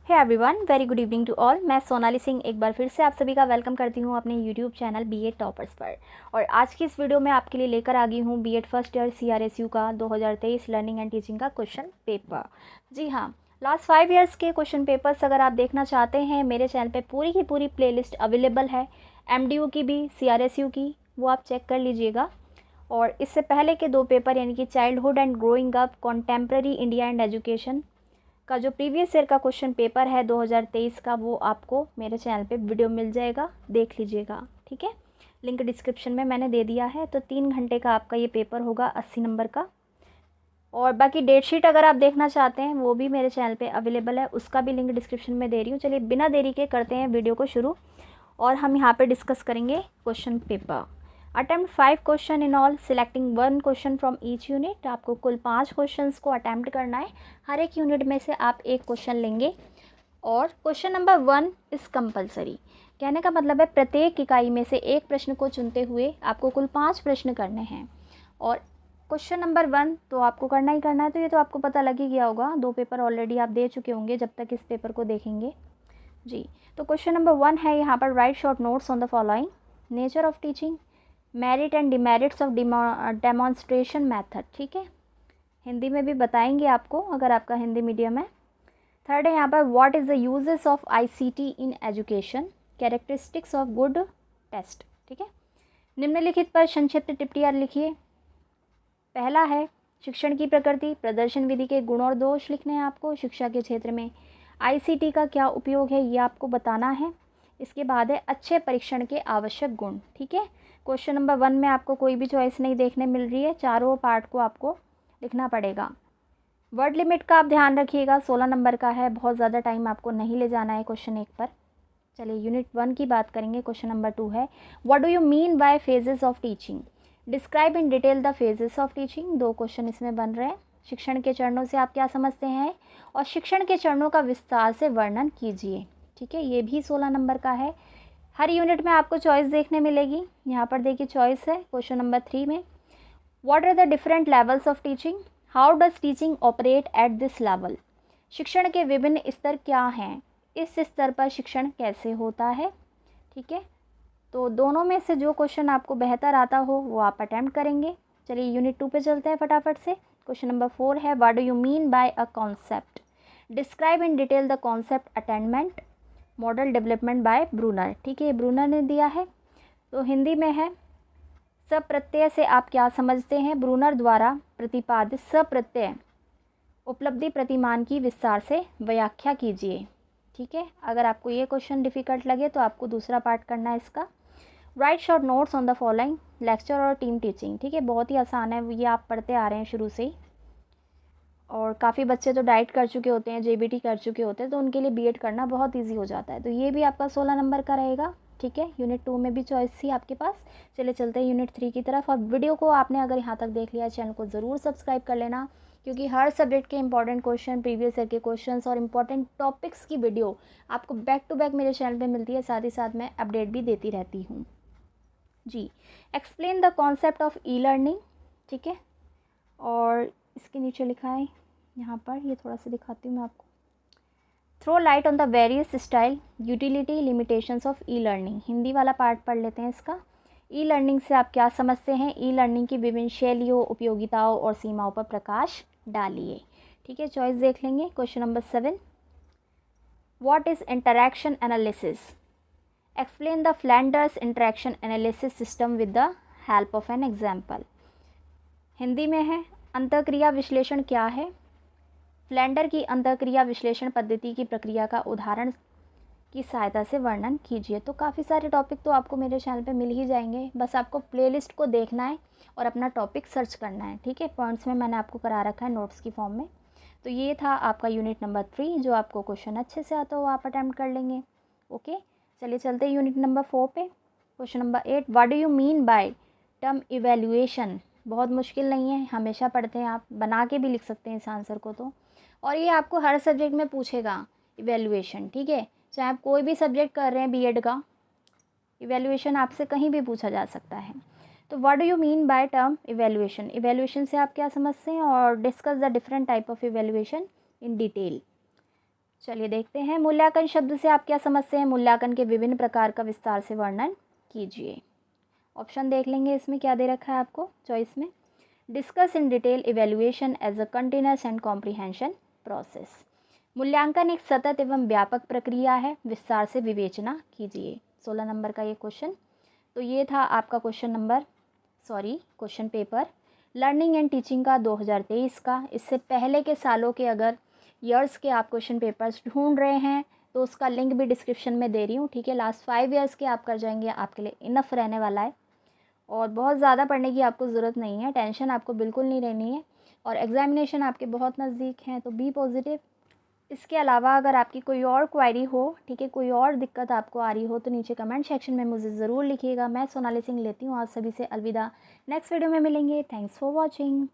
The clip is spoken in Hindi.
Hey everyone, very good evening to all. मैं सोनाली सिंह एक बार फिर से आप सभी का वेलकम करती हूँ अपने यूट्यूब चैनल बीए टॉपर्स पर। और आज की इस वीडियो में आपके लिए लेकर आ गई हूँ बीएड फर्स्ट ईयर CRSU का 2023 लर्निंग एंड टीचिंग का क्वेश्चन पेपर। जी हाँ, लास्ट 5 ईयर्स के क्वेश्चन पेपर्स अगर आप देखना चाहते हैं, मेरे चैनल पर पूरी की पूरी प्लेलिस्ट अवेलेबल है। MDU की भी, CRSU की, वो आप चेक कर लीजिएगा। और इससे पहले के 2 पेपर यानी कि childhood and growing up, contemporary India and education का जो प्रीवियस ईयर का क्वेश्चन पेपर है 2023 का, वो आपको मेरे चैनल पे वीडियो मिल जाएगा, देख लीजिएगा। ठीक है, लिंक डिस्क्रिप्शन में मैंने दे दिया है। तो 3 घंटे का आपका ये पेपर होगा, 80 नंबर का। और बाकी डेट शीट अगर आप देखना चाहते हैं वो भी मेरे चैनल पे अवेलेबल है, उसका भी लिंक डिस्क्रिप्शन में दे रही हूँ। चलिए बिना देरी के करते हैं वीडियो को शुरू, और हम यहाँ पर डिस्कस करेंगे question paper. Attempt 5 question in all, selecting 1 question from each unit. आपको कुल 5 क्वेश्चंस को अटैम्प्ट करना है। हर एक यूनिट में से आप एक क्वेश्चन लेंगे, और क्वेश्चन नंबर 1 इज़ कंपलसरी। कहने का मतलब है प्रत्येक इकाई में से एक प्रश्न को चुनते हुए आपको कुल 5 प्रश्न करने हैं। और क्वेश्चन नंबर 1 तो आपको करना ही करना है, तो ये तो आपको पता लग ही गया होगा। 2 पेपर ऑलरेडी आप दे चुके होंगे जब तक इस पेपर को देखेंगे। जी, तो क्वेश्चन नंबर 1 है यहाँ पर, right short notes on the following. Nature of teaching, merit and demerits of demonstration method. ठीक है, हिंदी में भी बताएंगे आपको अगर आपका हिंदी मीडियम है। थर्ड है यहाँ पर, what is the uses of ICT in education, characteristics of good test. ठीक है, निम्नलिखित पर संक्षिप्त टिप्पणियाँ लिखिए। पहला है शिक्षण की प्रकृति, प्रदर्शन विधि के गुण और दोष लिखने हैं आपको। शिक्षा के क्षेत्र में ICT का क्या उपयोग है ये आपको बताना है। इसके बाद है अच्छे परीक्षण के आवश्यक गुण। ठीक है, क्वेश्चन नंबर 1 में आपको कोई भी चॉइस नहीं देखने मिल रही है, चारों पार्ट को आपको लिखना पड़ेगा। वर्ड लिमिट का आप ध्यान रखिएगा, 16 नंबर का है, बहुत ज़्यादा टाइम आपको नहीं ले जाना है क्वेश्चन 1 पर। चलिए यूनिट 1 की बात करेंगे। क्वेश्चन नंबर 2 है, what do you mean bye phases of teaching, describe in detail the phases of teaching. 2 question इसमें बन रहे हैं। शिक्षण के चरणों से आप क्या समझते हैं, और शिक्षण के चरणों का विस्तार से वर्णन कीजिए। ठीक है, ये भी 16 नंबर का है। हर यूनिट में आपको चॉइस देखने मिलेगी। यहाँ पर देखिए चॉइस है क्वेश्चन नंबर 3 में, what are the different levels of teaching, how does teaching operate at this level. शिक्षण के विभिन्न स्तर क्या हैं, इस स्तर पर शिक्षण कैसे होता है। ठीक है, तो दोनों में से जो क्वेश्चन आपको बेहतर आता हो वो आप अटैम्प्ट करेंगे। चलिए यूनिट 2 पे चलते हैं फटाफट से। क्वेश्चन नंबर 4 है, what do you mean by a concept, describe in detail the concept attainment model development by Bruner. ठीक है, ये ब्रूनर ने दिया है। तो हिंदी में है, सप्रत्यय से आप क्या समझते हैं, ब्रूनर द्वारा प्रतिपादित सप्रत्यय उपलब्धि प्रतिमान की विस्तार से व्याख्या कीजिए। ठीक है, अगर आपको ये क्वेश्चन डिफ़िकल्ट लगे तो आपको दूसरा पार्ट करना है इसका। Right short notes on the following, lecture और टीम टीचिंग। ठीक है, बहुत ही आसान है, ये आप पढ़ते आ रहे हैं शुरू से ही। और काफ़ी बच्चे तो डाइट कर चुके होते हैं, JBT कर चुके होते हैं, तो उनके लिए बीएड करना बहुत इजी हो जाता है। तो ये भी आपका 16 नंबर का रहेगा। ठीक है, यूनिट 2 में भी चॉइस थी आपके पास। चलिए चलते हैं यूनिट 3 की तरफ। और वीडियो को आपने अगर यहाँ तक देख लिया, चैनल को ज़रूर सब्सक्राइब कर लेना, क्योंकि हर सब्जेक्ट के इंपॉर्टेंट क्वेश्चन, प्रीवियस ईयर के क्वेश्चन और इंपॉर्टेंट टॉपिक्स की वीडियो आपको बैक टू बैक मेरे चैनल पर मिलती है। साथ ही साथ मैं अपडेट भी देती रहती हूँ। जी, एक्सप्लेन द कॉन्सेप्ट ऑफ E-लर्निंग। ठीक है, और इसके नीचे लिखा है यहाँ पर, ये थोड़ा सा दिखाती हूँ मैं आपको। Throw light on the various style, utility, limitations of e learning. Hindi वाला पार्ट पढ़ लेते हैं इसका। E-लर्निंग से आप क्या समझते हैं, E-लर्निंग की विभिन्न शैलियों, उपयोगिताओं और सीमाओं पर प्रकाश डालिए। ठीक है, चॉइस देख लेंगे। Question number 7, what is interaction analysis, explain the Flanders interaction analysis system with the help of an example. Hindi में है, अंतःक्रिया विश्लेषण क्या है, फ्लैंडर की अंतःक्रिया विश्लेषण पद्धति की प्रक्रिया का उदाहरण की सहायता से वर्णन कीजिए। तो काफ़ी सारे टॉपिक तो आपको मेरे चैनल पे मिल ही जाएंगे, बस आपको प्लेलिस्ट को देखना है और अपना टॉपिक सर्च करना है। ठीक है, पॉइंट्स में मैंने आपको करा रखा है नोट्स की फॉर्म में। तो ये था आपका यूनिट नंबर 3, जो आपको क्वेश्चन अच्छे से आता हो आप अटैम्प्ट कर लेंगे। ओके, चलिए चलते हैं यूनिट नंबर 4 पे। Question number 8, what do you mean by term evaluation. बहुत मुश्किल नहीं है, हमेशा पढ़ते हैं आप, बना के भी लिख सकते हैं इस आंसर को तो। और ये आपको हर सब्जेक्ट में पूछेगा इवेल्युएशन। ठीक है, चाहे आप कोई भी सब्जेक्ट कर रहे हैं बीएड का, इवेल्युएशन आपसे कहीं भी पूछा जा सकता है। तो what do you mean by term evaluation, evaluation से आप क्या समझते हैं, और discuss the different type of evaluation in detail. चलिए देखते हैं, मूल्यांकन शब्द से आप क्या समझते हैं। मूल्यांकन के विभिन्न प्रकार का विस्तार से वर्णन कीजिए। ऑप्शन देख लेंगे, इसमें क्या दे रखा है आपको चॉइस में। Discuss in detail evaluation as a continuous and comprehension process. मूल्यांकन एक सतत एवं व्यापक प्रक्रिया है, विस्तार से विवेचना कीजिए। 16 नंबर का ये क्वेश्चन। तो ये था आपका question paper learning and teaching का 2023 का। इससे पहले के सालों के अगर ईयर्स के आप क्वेश्चन पेपर्स ढूंढ रहे हैं तो उसका लिंक भी डिस्क्रिप्शन में दे रही हूँ, ठीक है। लास्ट 5 ईयर्स के आप कर जाएंगे, आपके लिए इनफ रहने वाला है। और बहुत ज़्यादा पढ़ने की आपको ज़रूरत नहीं है, टेंशन आपको बिल्कुल नहीं रहनी है। और एग्जामिनेशन आपके बहुत नज़दीक हैं, तो बी पॉजिटिव। इसके अलावा अगर आपकी कोई और क्वेरी हो, ठीक है, कोई और दिक्कत आपको आ रही हो, तो नीचे कमेंट सेक्शन में मुझे ज़रूर लिखिएगा। मैं सोनाली सिंह लेती हूँ आप सभी से अलविदा। नेक्स्ट वीडियो में मिलेंगे। Thanks for watching.